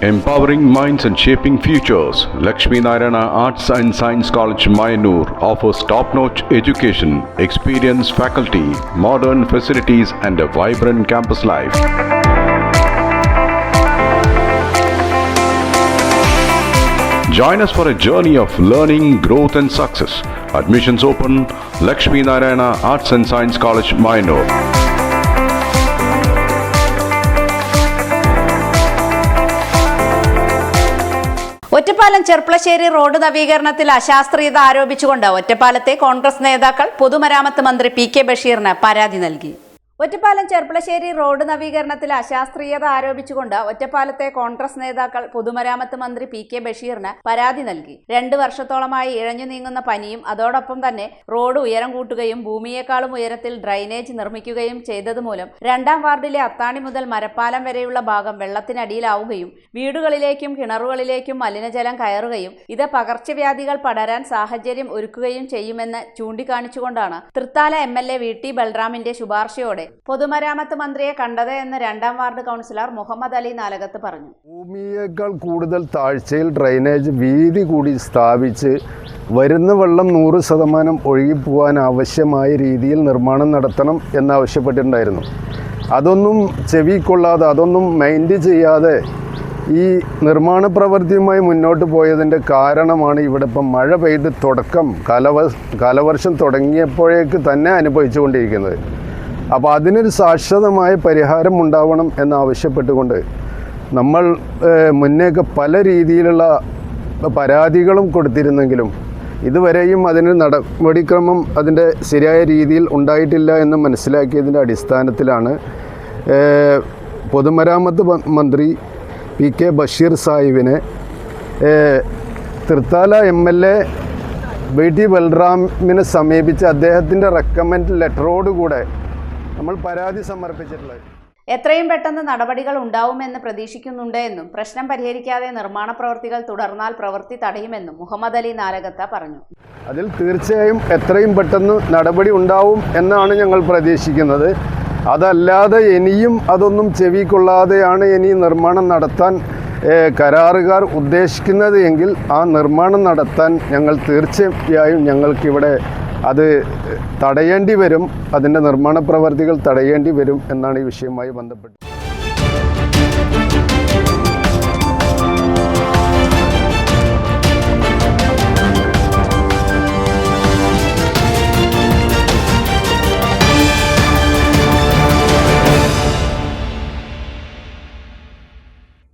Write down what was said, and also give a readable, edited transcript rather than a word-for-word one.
Empowering minds and shaping futures, Lakshmi Narayana Arts and Science College, Mayanur offers top-notch education, experienced faculty, modern facilities and a vibrant campus life. Join us for a journey of learning, growth and success. Admissions open, Lakshmi Narayana Arts and Science College, Mayanur. Ottapalam Cherpulassery road നവീകരണത്തിൽ അശാസ്ത്രീയത ആരോപിച്ചുകൊണ്ട് ഒറ്റപ്പാലത്തെ കോൺഗ്രസ് നേതാക്കൾ പൊതുമരാമത്ത് മന്ത്രി P K. ബഷീറിന് പരാതി നൽകി. ഒറ്റപ്പാലം ചെർപ്പളശ്ശേരി റോഡ് നവീകരണത്തിൽ അശാസ്ത്രീയത ആരോപിച്ചുകൊണ്ട് ഒറ്റപ്പാലത്തെ കോൺഗ്രസ് നേതാക്കൾ പൊതുമരാമത്ത് മന്ത്രി പി.കെ. ബഷീറിന് പരാതി നൽകി. 2 വർഷത്തോളമായി ഇഴഞ്ഞു നീങ്ങുന്ന പനിയും അതോടൊപ്പം തന്നെ റോഡ് ഉയരം കൂട്ടുകയും ഭൂമിയേക്കാളും ഉയരത്തിൽ ഡ്രൈനേജ് നിർമ്മിക്കുകയും ചെയ്തതുമൂലം 2-ാം വാർഡിലെ അത്താണി മുതൽ മരപ്പാലം വരെയുള്ള ഭാഗം വെള്ളത്തിനടിയിലാവുകയും വീടുകളിലേക്കും കിണറുകളിലേക്കും മലിനജലം കയറുകയും ഇത് പകർച്ചവ്യാധികൾ പടരാൻ സാഹചര്യം ഒരുക്കുകയും ചെയ്യുമെന്ന് ചൂണ്ടിക്കാണിച്ചുകൊണ്ടാണ് തൃത്താല എം.എൽ.എ. വി.ടി. ബൽറാമിന്റെ ശുപാർശയോടെ പൊതുമരാമത്ത് മന്ത്രിയെ കണ്ടത് എന്ന് 2-ാം വാർഡ് കൗൺസിലർ മുഹമ്മദ് അലി നാലകത്ത് പറഞ്ഞു. ഭൂമിയേക്കാൾ കൂടുതൽ താഴ്ചയിൽ ഡ്രൈനേജ് വീതി കൂടി സ്ഥാപിച്ച് വരുന്ന വെള്ളം 100% ഒഴുകിപ്പോവാൻ ആവശ്യമായ രീതിയിൽ നിർമ്മാണം നടത്തണം എന്നാവശ്യപ്പെട്ടിട്ടുണ്ടായിരുന്നു. അതൊന്നും ചെവിക്കൊള്ളാതെ അതൊന്നും മൈൻഡ് ചെയ്യാതെ ഈ നിർമ്മാണ പ്രവൃത്തിയുമായി മുന്നോട്ട് പോയതിൻ്റെ കാരണമാണ് ഇവിടെ ഇപ്പം മഴ പെയ്ത് തുടക്കം കാലവർഷം തുടങ്ങിയപ്പോഴേക്ക് തന്നെ അനുഭവിച്ചുകൊണ്ടിരിക്കുന്നത്. അപ്പോൾ അതിനൊരു ശാശ്വതമായ പരിഹാരം ഉണ്ടാവണം എന്നാവശ്യപ്പെട്ടുകൊണ്ട് നമ്മൾ മുന്നേക്ക് പല രീതിയിലുള്ള പരാതികളും കൊടുത്തിരുന്നെങ്കിലും ഇതുവരെയും അതിന് നടപടിക്രമം അതിൻ്റെ ശരിയായ രീതിയിൽ ഉണ്ടായിട്ടില്ല എന്ന് മനസ്സിലാക്കിയതിൻ്റെ അടിസ്ഥാനത്തിലാണ് പൊതുമരാമത്ത് മന്ത്രി പി.കെ. ബഷീർ സാഹിബിനെ തൃത്താല എം.എൽ.എ. വി.ടി. ബൽറാമിനെ സമീപിച്ച് അദ്ദേഹത്തിൻ്റെ റെക്കമെൻഡ് ലെറ്ററോടുകൂടെ നമ്മൾ പരാതി സമർപ്പിച്ചിട്ടുള്ളത്. എത്രയും പെട്ടെന്ന് നടപടികൾ ഉണ്ടാവുമെന്ന് പ്രതീക്ഷിക്കുന്നുണ്ട് എന്നും പ്രശ്നം പരിഹരിക്കാതെ നിർമ്മാണ പ്രവൃത്തികൾ തുടർന്നാൽ പ്രവൃത്തി തടയുമെന്നും മുഹമ്മദ് അലി നാലകത്ത പറഞ്ഞു. അതിൽ തീർച്ചയായും എത്രയും പെട്ടെന്ന് നടപടി ഉണ്ടാവും എന്നാണ് ഞങ്ങൾ പ്രതീക്ഷിക്കുന്നത്. അതല്ലാതെ ഇനിയും അതൊന്നും ചെവിക്കൊള്ളാതെയാണ് ഇനി നിർമ്മാണം നടത്താൻ കരാറുകാർ ഉദ്ദേശിക്കുന്നത് എങ്കിൽ ആ നിർമ്മാണം നടത്താൻ ഞങ്ങൾ തീർച്ചയായും ഞങ്ങൾക്കിവിടെ അത് തടയേണ്ടി വരും, അതിൻ്റെ നിർമ്മാണ പ്രവർത്തികൾ തടയേണ്ടി വരും എന്നാണ് ഈ വിഷയവുമായി ബന്ധപ്പെട്ട്